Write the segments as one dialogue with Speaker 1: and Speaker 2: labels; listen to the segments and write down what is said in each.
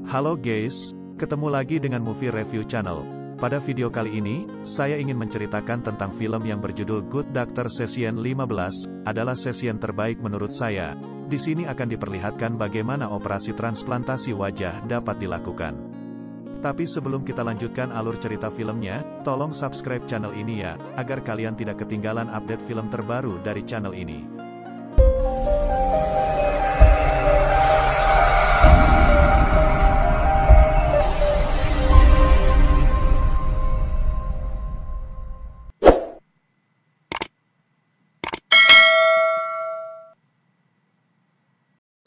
Speaker 1: Halo guys, ketemu lagi dengan Movie Review Channel. Pada video kali ini, saya ingin menceritakan tentang film yang berjudul Good Doctor Season 15, adalah season terbaik menurut saya. Di sini akan diperlihatkan bagaimana operasi transplantasi wajah dapat dilakukan. Tapi sebelum kita lanjutkan alur cerita filmnya, tolong subscribe channel ini ya, agar kalian tidak ketinggalan update film terbaru dari channel ini.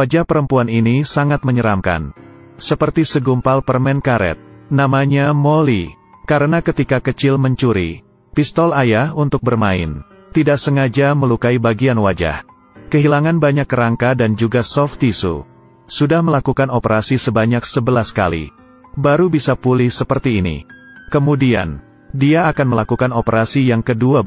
Speaker 1: Wajah perempuan ini sangat menyeramkan. Seperti segumpal permen karet. Namanya Molly. Karena ketika kecil mencuri pistol ayah untuk bermain, tidak sengaja melukai bagian wajah. Kehilangan banyak kerangka dan juga soft tissue. Sudah melakukan operasi sebanyak 11 kali. Baru bisa pulih seperti ini. Kemudian, dia akan melakukan operasi yang ke-12.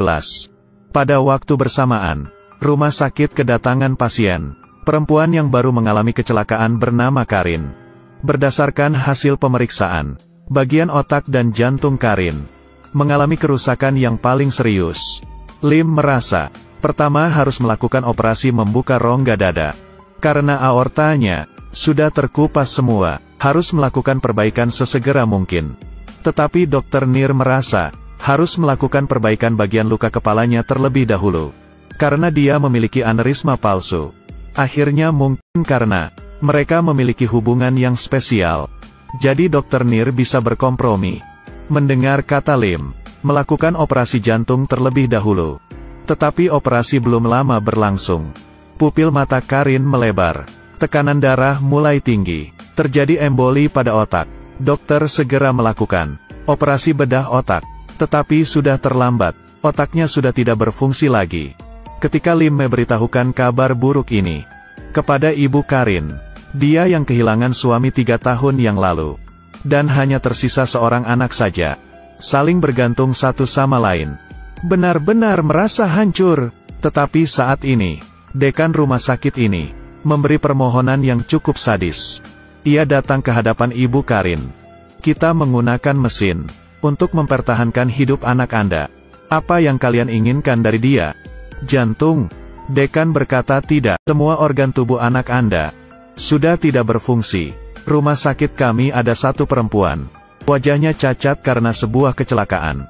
Speaker 1: Pada waktu bersamaan, rumah sakit kedatangan pasien. Perempuan yang baru mengalami kecelakaan bernama Karin. Berdasarkan hasil pemeriksaan, bagian otak dan jantung Karin mengalami kerusakan yang paling serius. Lim merasa, pertama harus melakukan operasi membuka rongga dada. Karena aortanya sudah terkupas semua, harus melakukan perbaikan sesegera mungkin. Tetapi Dr. Nir merasa, harus melakukan perbaikan bagian luka kepalanya terlebih dahulu. Karena dia memiliki aneurisma palsu. Akhirnya mungkin karena mereka memiliki hubungan yang spesial. Jadi Dr. Nir bisa berkompromi. Mendengar kata Lim, melakukan operasi jantung terlebih dahulu. Tetapi operasi belum lama berlangsung. Pupil mata Karin melebar. Tekanan darah mulai tinggi. Terjadi emboli pada otak. Dokter segera melakukan operasi bedah otak. Tetapi sudah terlambat. Otaknya sudah tidak berfungsi lagi. Ketika Lim memberitahukan kabar buruk ini kepada ibu Karin, dia yang kehilangan suami 3 tahun yang lalu, dan hanya tersisa seorang anak saja, saling bergantung satu sama lain, benar-benar merasa hancur. Tetapi saat ini, dekan rumah sakit ini memberi permohonan yang cukup sadis. Ia datang ke hadapan ibu Karin. Kita menggunakan mesin untuk mempertahankan hidup anak Anda. Apa yang kalian inginkan dari dia? Jantung? Dekan berkata tidak. Semua organ tubuh anak Anda sudah tidak berfungsi. Rumah sakit kami ada satu perempuan. Wajahnya cacat karena sebuah kecelakaan.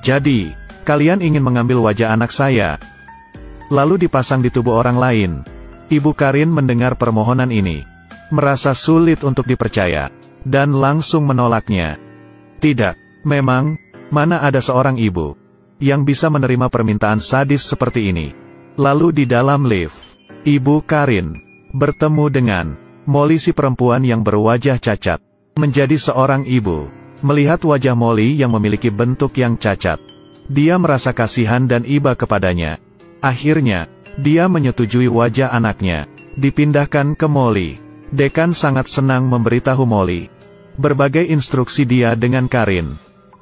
Speaker 1: Jadi, kalian ingin mengambil wajah anak saya, lalu dipasang di tubuh orang lain. Ibu Karin mendengar permohonan ini, merasa sulit untuk dipercaya, dan langsung menolaknya. Tidak, memang, mana ada seorang ibu yang bisa menerima permintaan sadis seperti ini. Lalu di dalam lift, ibu Karin bertemu dengan Molly, si perempuan yang berwajah cacat. Menjadi seorang ibu, melihat wajah Molly yang memiliki bentuk yang cacat, dia merasa kasihan dan iba kepadanya. Akhirnya, dia menyetujui wajah anaknya dipindahkan ke Molly. Dekan sangat senang memberitahu Molly berbagai instruksi dia dengan Karin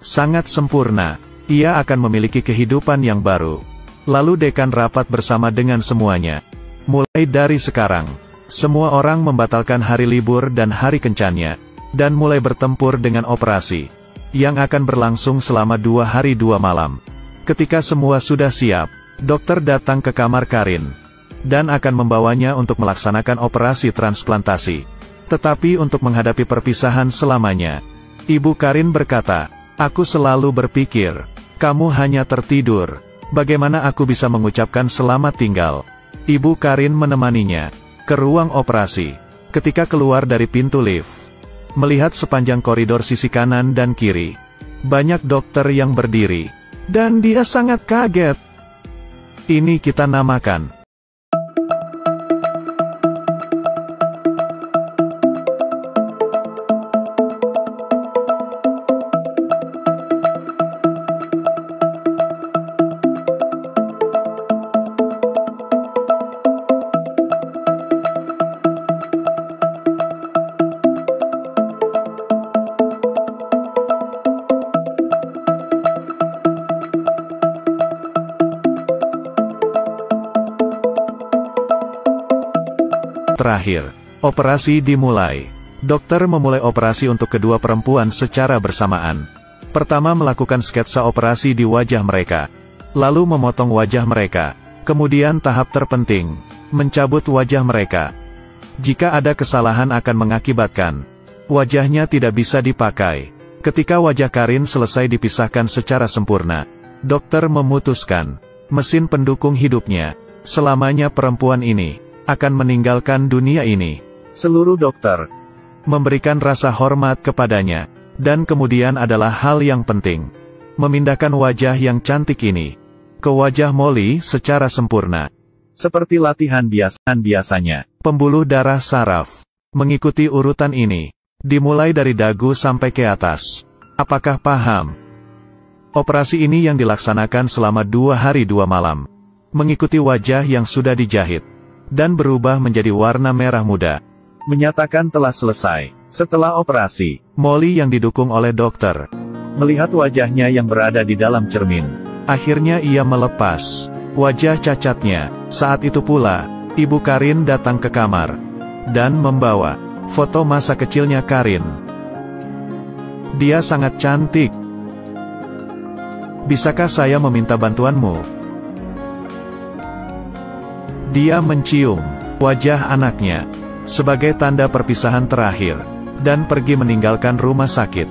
Speaker 1: sangat sempurna. Ia akan memiliki kehidupan yang baru. Lalu dekan rapat bersama dengan semuanya. Mulai dari sekarang, semua orang membatalkan hari libur dan hari kencannya, dan mulai bertempur dengan operasi yang akan berlangsung selama 2 hari 2 malam. Ketika semua sudah siap, dokter datang ke kamar Karin dan akan membawanya untuk melaksanakan operasi transplantasi. Tetapi untuk menghadapi perpisahan selamanya, ibu Karin berkata, "Aku selalu berpikir kamu hanya tertidur. Bagaimana aku bisa mengucapkan selamat tinggal?" Ibu Karin menemaninya ke ruang operasi. Ketika keluar dari pintu lift, melihat sepanjang koridor sisi kanan dan kiri, banyak dokter yang berdiri, dan dia sangat kaget. Ini kita namakan terakhir. Operasi dimulai. Dokter memulai operasi untuk kedua perempuan secara bersamaan. Pertama melakukan sketsa operasi di wajah mereka. Lalu memotong wajah mereka. Kemudian tahap terpenting, mencabut wajah mereka. Jika ada kesalahan akan mengakibatkan wajahnya tidak bisa dipakai. Ketika wajah Karin selesai dipisahkan secara sempurna, dokter memutuskan, mesin pendukung hidupnya, selamanya perempuan ini, akan meninggalkan dunia ini. Seluruh dokter memberikan rasa hormat kepadanya, dan kemudian adalah hal yang penting, memindahkan wajah yang cantik ini ke wajah Molly secara sempurna. Seperti latihan biasanya, pembuluh darah saraf mengikuti urutan ini, dimulai dari dagu sampai ke atas. Apakah paham? Operasi ini yang dilaksanakan selama 2 hari 2 malam, mengikuti wajah yang sudah dijahit, dan berubah menjadi warna merah muda. Menyatakan telah selesai. Setelah operasi, Molly yang didukung oleh dokter, melihat wajahnya yang berada di dalam cermin. Akhirnya ia melepas wajah cacatnya. Saat itu pula, Ibu Karin datang ke kamar, dan membawa foto masa kecilnya Karin. Dia sangat cantik. Bisakah saya meminta bantuanmu? Dia mencium wajah anaknya sebagai tanda perpisahan terakhir, dan pergi meninggalkan rumah sakit.